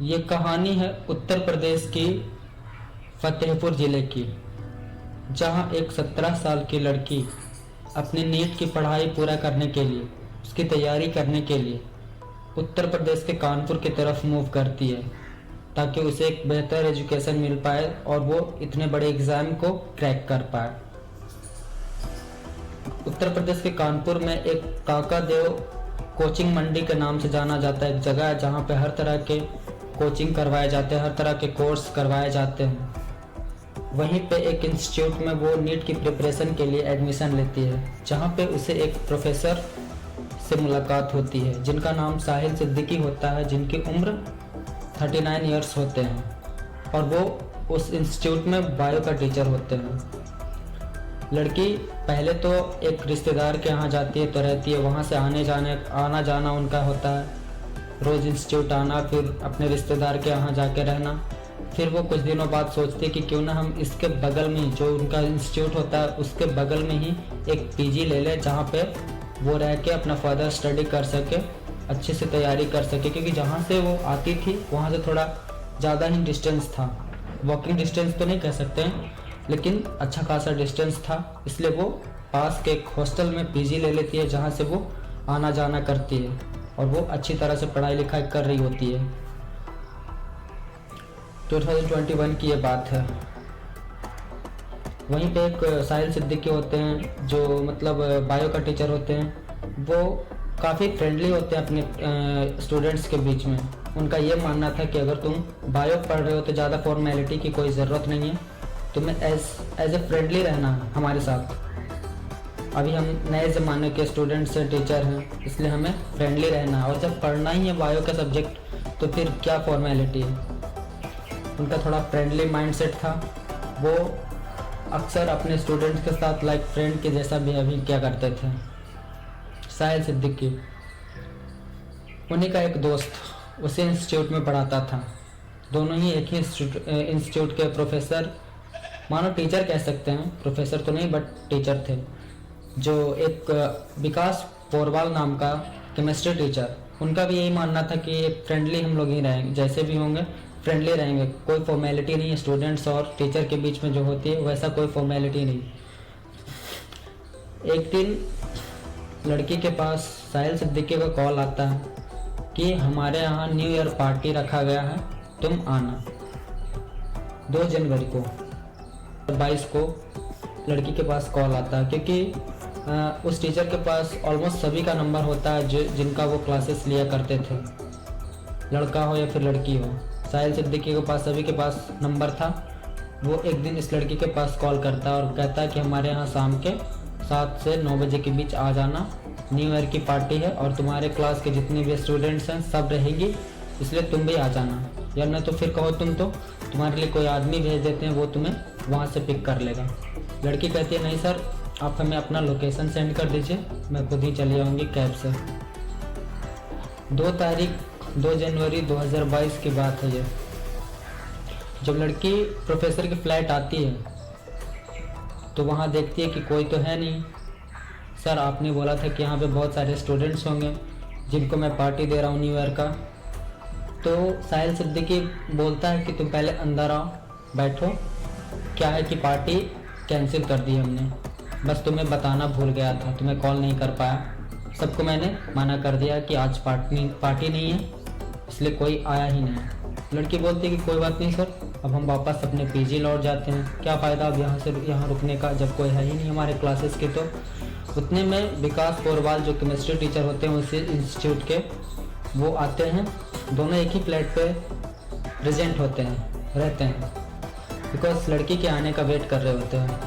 ये कहानी है उत्तर प्रदेश की फतेहपुर ज़िले की, जहां एक 17 साल की लड़की अपनी नीट की पढ़ाई पूरा करने के लिए, उसकी तैयारी करने के लिए उत्तर प्रदेश के कानपुर की तरफ मूव करती है, ताकि उसे एक बेहतर एजुकेशन मिल पाए और वो इतने बड़े एग्ज़ाम को क्रैक कर पाए। उत्तर प्रदेश के कानपुर में एक काका देव कोचिंग मंडी के नाम से जाना जाता है, एक जगह है जहाँ पे हर तरह के कोचिंग करवाए जाते हैं, हर तरह के कोर्स करवाए जाते हैं। वहीं पे एक इंस्टीट्यूट में वो नीट की प्रिपरेशन के लिए एडमिशन लेती है, जहाँ पे उसे एक प्रोफेसर से मुलाकात होती है जिनका नाम साहिल सिद्दीकी होता है, जिनकी उम्र 39 ईयर्स होते हैं और वो उस इंस्टीट्यूट में बायो का टीचर होते हैं। लड़की पहले तो एक रिश्तेदार के यहाँ जाती है तो रहती है, वहाँ से आना जाना उनका होता है, रोज़ इंस्टीट्यूट आना, फिर अपने रिश्तेदार के यहाँ जाके रहना। फिर वो कुछ दिनों बाद सोचती है कि क्यों ना हम इसके बगल में ही, जो उनका इंस्टीट्यूट होता है उसके बगल में ही एक पीजी ले लें, जहाँ पे वो रह के अपना फर्दर स्टडी कर सके, अच्छे से तैयारी कर सके। क्योंकि जहाँ से वो आती थी वहाँ से थोड़ा ज़्यादा ही डिस्टेंस था, वॉकिंग डिस्टेंस तो नहीं कह सकते हैं, लेकिन अच्छा खासा डिस्टेंस था। इसलिए वो पास के एक हॉस्टल में पीजी ले लेती है, जहाँ से वो आना जाना करती है और वो अच्छी तरह से पढ़ाई लिखाई कर रही होती है। 2021 की ये बात है। वहीं पे एक साहिल सिद्दीकी होते हैं, जो मतलब बायो का टीचर होते हैं। वो काफ़ी फ्रेंडली होते हैं अपने स्टूडेंट्स के बीच में। उनका ये मानना था कि अगर तुम बायो पढ़ रहे हो तो ज़्यादा फॉर्मेलिटी की कोई ज़रूरत नहीं है, तुम्हें एज ए फ्रेंडली रहना हमारे साथ। अभी हम नए ज़माने के स्टूडेंट्स हैं, टीचर हैं, इसलिए हमें फ्रेंडली रहना है, और जब पढ़ना ही है बायो का सब्जेक्ट तो फिर क्या फॉर्मेलिटी है। उनका थोड़ा फ्रेंडली माइंडसेट था। वो अक्सर अपने स्टूडेंट्स के साथ लाइक फ्रेंड के जैसा बिहेवियर किया करते थे। साहिल सिद्दीकी, उन्हीं का एक दोस्त उसी इंस्टीट्यूट में पढ़ाता था। दोनों ही एक ही इंस्टीट्यूट के प्रोफेसर, मानो टीचर कह सकते हैं, प्रोफेसर तो नहीं बट टीचर थे। जो एक विकास पोरवाल नाम का केमिस्ट्री टीचर, उनका भी यही मानना था कि फ्रेंडली हम लोग ही रहेंगे, जैसे भी होंगे फ्रेंडली रहेंगे, कोई फॉर्मेलिटी नहीं है। स्टूडेंट्स और टीचर के बीच में जो होती है वैसा कोई फॉर्मेलिटी नहीं। एक दिन लड़की के पास साहिल सिद्दीकी का कॉल आता है कि हमारे यहाँ न्यू ईयर पार्टी रखा गया है, तुम आना। 2 जनवरी को 22 को लड़की के पास कॉल आता है, क्योंकि उस टीचर के पास ऑलमोस्ट सभी का नंबर होता है जिनका वो क्लासेस लिया करते थे, लड़का हो या फिर लड़की हो। साहिल सिद्दीकी के पास सभी के पास नंबर था। वो एक दिन इस लड़की के पास कॉल करता है और कहता है कि हमारे यहाँ शाम के 7 से 9 बजे के बीच आ जाना, न्यू ईयर की पार्टी है और तुम्हारे क्लास के जितने भी स्टूडेंट्स हैं सब रहेंगी, इसलिए तुम भी आ जाना, या नहीं तो फिर कहो तुम तो तुम्हारे लिए कोई आदमी भेज देते हैं, वो तुम्हें वहाँ से पिक कर लेगा। लड़की कहती है नहीं सर, आप हमें अपना लोकेशन सेंड कर दीजिए, मैं खुद ही चली जाऊँगी कैब से। 2 जनवरी 2022 की बात है ये। जब लड़की प्रोफेसर की फ़्लाइट आती है तो वहाँ देखती है कि कोई तो है नहीं। सर आपने बोला था कि यहाँ पे बहुत सारे स्टूडेंट्स होंगे जिनको मैं पार्टी दे रहा हूँ न्यू ईयर का। तो साहिल सिद्दीकी बोलता है कि तुम पहले अंदर आओ, बैठो, क्या है कि पार्टी कैंसिल कर दी हमने, बस तुम्हें बताना भूल गया था, तुम्हें कॉल नहीं कर पाया। सबको मैंने मना कर दिया कि आज पार्टी नहीं है, इसलिए कोई आया ही नहीं। लड़की बोलती है कि कोई बात नहीं सर, अब हम वापस अपने पीजी लौट जाते हैं, क्या फ़ायदा अब यहाँ रुकने का जब कोई है ही नहीं हमारे क्लासेस के। तो उतने में विकास पोरवाल जो केमिस्ट्री टीचर होते हैं उसी इंस्टीट्यूट के, वो आते हैं। दोनों एक ही फ्लैट पे प्रेजेंट होते हैं, रहते हैं, बिकॉज लड़की के आने का वेट कर रहे होते हैं।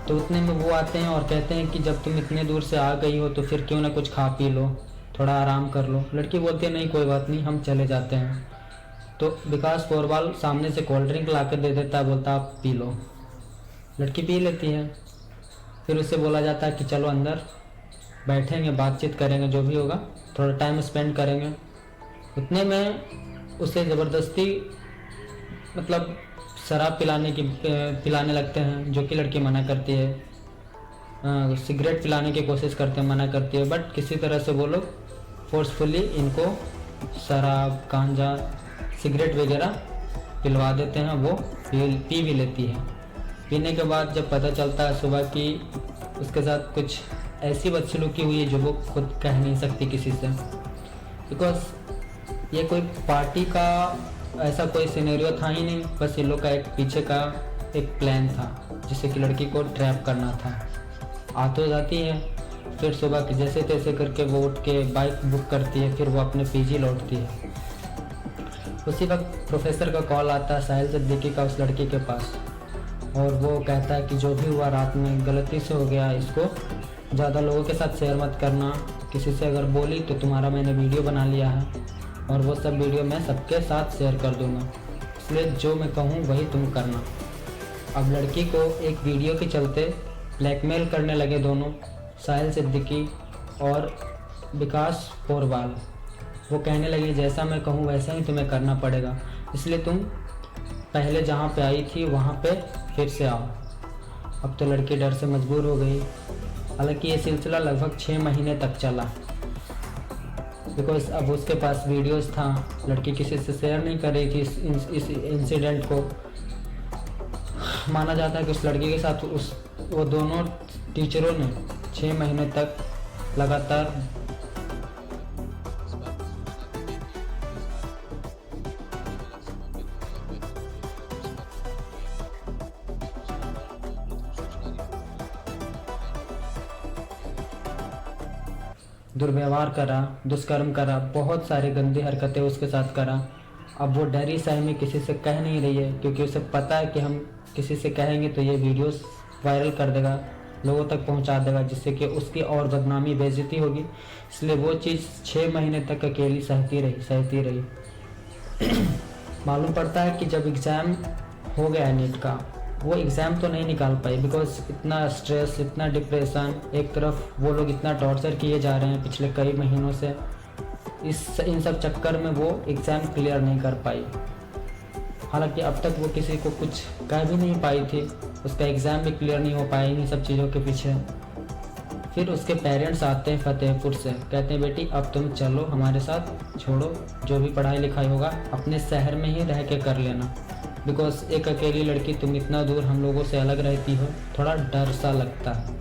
तो उतने में वो आते हैं और कहते हैं कि जब तुम इतने दूर से आ गई हो तो फिर क्यों ना कुछ खा पी लो, थोड़ा आराम कर लो। लड़की बोलती है नहीं कोई बात नहीं, हम चले जाते हैं। तो विकास पोरवाल सामने से कोल्ड ड्रिंक ला कर दे देता है, बोलता आप पी लो। लड़की पी लेती है। फिर उससे बोला जाता है कि चलो अंदर बैठेंगे, बातचीत करेंगे, जो भी होगा थोड़ा टाइम स्पेंड करेंगे। उतने में उसे ज़बरदस्ती मतलब शराब पिलाने लगते हैं, जो कि लड़की मना करती है। सिगरेट पिलाने की कोशिश करते हैं, मना करती है, बट किसी तरह से वो लोग फोर्सफुली इनको शराब, गांजा सिगरेट वगैरह पिलवा देते हैं, वो पी भी लेती है। पीने के बाद जब पता चलता है सुबह कि उसके साथ कुछ ऐसी बदसलूकी हुई है जो वो खुद कह नहीं सकती किसी से, बिकॉज ये कोई पार्टी का ऐसा कोई सिनेरियो था ही नहीं, बस ये लोग का एक पीछे का एक प्लान था जिससे कि लड़की को ट्रैप करना था। आ तो जाती है, फिर सुबह के जैसे तैसे करके वो उठ के बाइक बुक करती है, फिर वो अपने पीजी लौटती है। उसी वक्त प्रोफेसर का कॉल आता है साहिल सिद्दीकी का उस लड़की के पास, और वो कहता है कि जो भी हुआ रात में गलती से हो गया, इसको ज़्यादा लोगों के साथ शेयर मत करना, किसी से अगर बोली तो तुम्हारा मैंने वीडियो बना लिया है और वो सब वीडियो मैं सबके साथ शेयर कर दूँगा, इसलिए जो मैं कहूँ वही तुम करना। अब लड़की को एक वीडियो के चलते ब्लैकमेल करने लगे दोनों, साहिल सिद्दीकी और विकास पोरवाल। वो कहने लगी जैसा मैं कहूँ वैसा ही तुम्हें करना पड़ेगा, इसलिए तुम पहले जहाँ पे आई थी वहाँ पे फिर से आओ। अब तो लड़की डर से मजबूर हो गई। हालांकि ये सिलसिला लगभग 6 महीने तक चला, बिकॉज अब उसके पास वीडियोस था, लड़की किसी से शेयर नहीं कर रही थी इस इंसिडेंट को। माना जाता है कि उस लड़की के साथ वो दोनों टीचरों ने 6 महीने तक लगातार दुर्व्यवहार करा, दुष्कर्म करा, बहुत सारी गंदी हरकतें उसके साथ करा। अब वो डरी सहमी किसी से कह नहीं रही है, क्योंकि उसे पता है कि हम किसी से कहेंगे तो ये वीडियोस वायरल कर देगा, लोगों तक पहुंचा देगा, जिससे कि उसकी और बदनामी बेइज्जती होगी। इसलिए वो चीज़ 6 महीने तक अकेली सहती रही। मालूम पड़ता है कि जब एग्ज़ाम हो गया नीट का, वो एग्ज़ाम तो नहीं निकाल पाई, बिकॉज इतना स्ट्रेस, इतना डिप्रेशन, एक तरफ वो लोग इतना टॉर्चर किए जा रहे हैं पिछले कई महीनों से, इन सब चक्कर में वो एग्ज़ाम क्लियर नहीं कर पाई। हालांकि अब तक वो किसी को कुछ कह भी नहीं पाई थी, उसका एग्ज़ाम भी क्लियर नहीं हो पाया इन्हीं सब चीज़ों के पीछे। फिर उसके पेरेंट्स आते हैं फतेहपुर से, कहते हैं बेटी अब तुम चलो हमारे साथ, छोड़ो जो भी पढ़ाई लिखाई होगा अपने शहर में ही रह के कर लेना, बिकॉज एक अकेली लड़की तुम इतना दूर हम लोगों से अलग रहती हो, थोड़ा डर सा लगता है।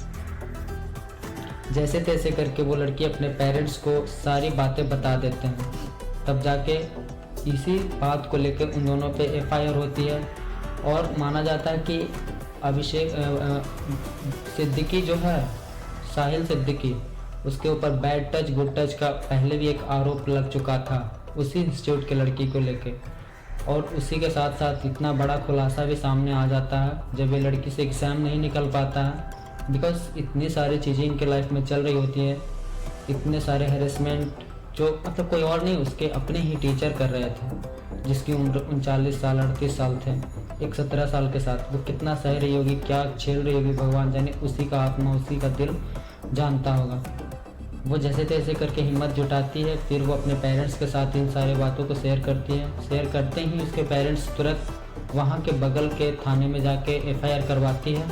जैसे तैसे करके वो लड़की अपने पेरेंट्स को सारी बातें बता देते हैं, तब जाके इसी बात को लेकर उन दोनों पे FIR होती है। और माना जाता है कि अभिषेक सिद्दीकी जो है, साहिल सिद्दीकी, उसके ऊपर बैड टच गुड टच का पहले भी एक आरोप लग चुका था उसी इंस्टीट्यूट के लड़की को लेके, और उसी के साथ साथ इतना बड़ा खुलासा भी सामने आ जाता है जब ये लड़की से एग्ज़ाम नहीं निकल पाता है, बिकॉज इतनी सारी चीज़ें इनके लाइफ में चल रही होती है, इतने सारे हैरेसमेंट जो मतलब कोई और नहीं, उसके अपने ही टीचर कर रहे थे, जिसकी उम्र 39 साल 38 साल थे, एक 17 साल के साथ। वो कितना सह रही होगी, क्या झेल रही होगी, भगवान जाने, उसी का आत्मा, उसी का दिल जानता होगा। वो जैसे तैसे करके हिम्मत जुटाती है, फिर वो अपने पेरेंट्स के साथ इन सारी बातों को शेयर करती है। शेयर करते ही उसके पेरेंट्स तुरंत वहाँ के बगल के थाने में जाके FIR करवाती है,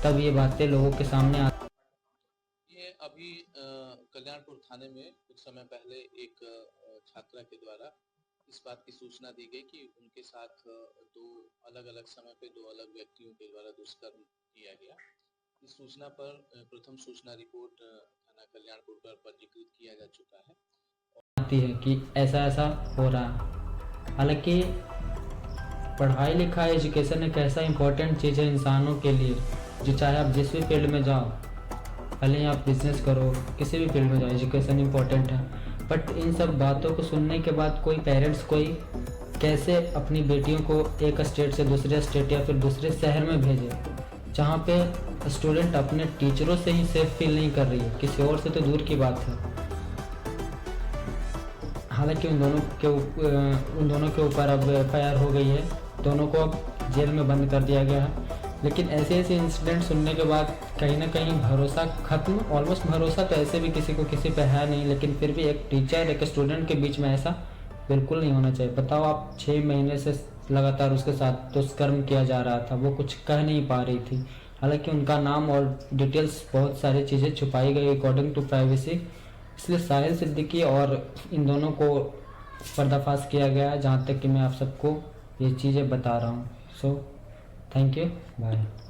तब ये बातें लोगों के सामने आती। ये अभी कल्याणपुर थाने में कुछ समय पहले एक छात्रा के द्वारा इस बात की सूचना दी गई कि उनके साथ 2 अलग-अलग समय पे 2 अलग व्यक्तियों के द्वारा दुष्कर्म किया गया। इस सूचना पर प्रथम सूचना रिपोर्ट थाना कल्याणपुर पर पंजीकृत किया जा चुका है। आती है कि ऐसा ऐसा हो रहा है। हालांकि पढ़ाई लिखाई, एजुकेशन एक ऐसा इम्पोर्टेंट चीज़ है इंसानों के लिए, जो चाहे आप जिस भी फील्ड में जाओ, भले ही आप बिजनेस करो, किसी भी फील्ड में जाओ, एजुकेशन इम्पोर्टेंट है। बट इन सब बातों को सुनने के बाद कोई पेरेंट्स कैसे अपनी बेटियों को एक स्टेट से दूसरे स्टेट या फिर दूसरे शहर में भेजे, जहाँ पे स्टूडेंट अपने टीचरों से ही सेफ फील नहीं कर रही है, किसी और से तो दूर की बात है। हालांकि उन दोनों के ऊपर अब FIR हो गई है, दोनों को अब जेल में बंद कर दिया गया है। लेकिन ऐसे इंसिडेंट सुनने के बाद कहीं ना कहीं भरोसा खत्म, ऑलमोस्ट भरोसा तो ऐसे भी किसी को किसी पे है नहीं, लेकिन फिर भी एक टीचर एक स्टूडेंट के बीच में ऐसा बिल्कुल नहीं होना चाहिए। बताओ आप 6 महीने से लगातार उसके साथ दुष्कर्म किया जा रहा था, वो कुछ कह नहीं पा रही थी। हालांकि उनका नाम और डिटेल्स, बहुत सारी चीज़ें छुपाई गई अकॉर्डिंग टू प्राइवेसी, इसलिए साहिल सिद्दीकी और इन दोनों को पर्दाफाश किया गया है, जहाँ तक कि मैं आप सबको ये चीज़ें बता रहा हूँ। So thank you, bye.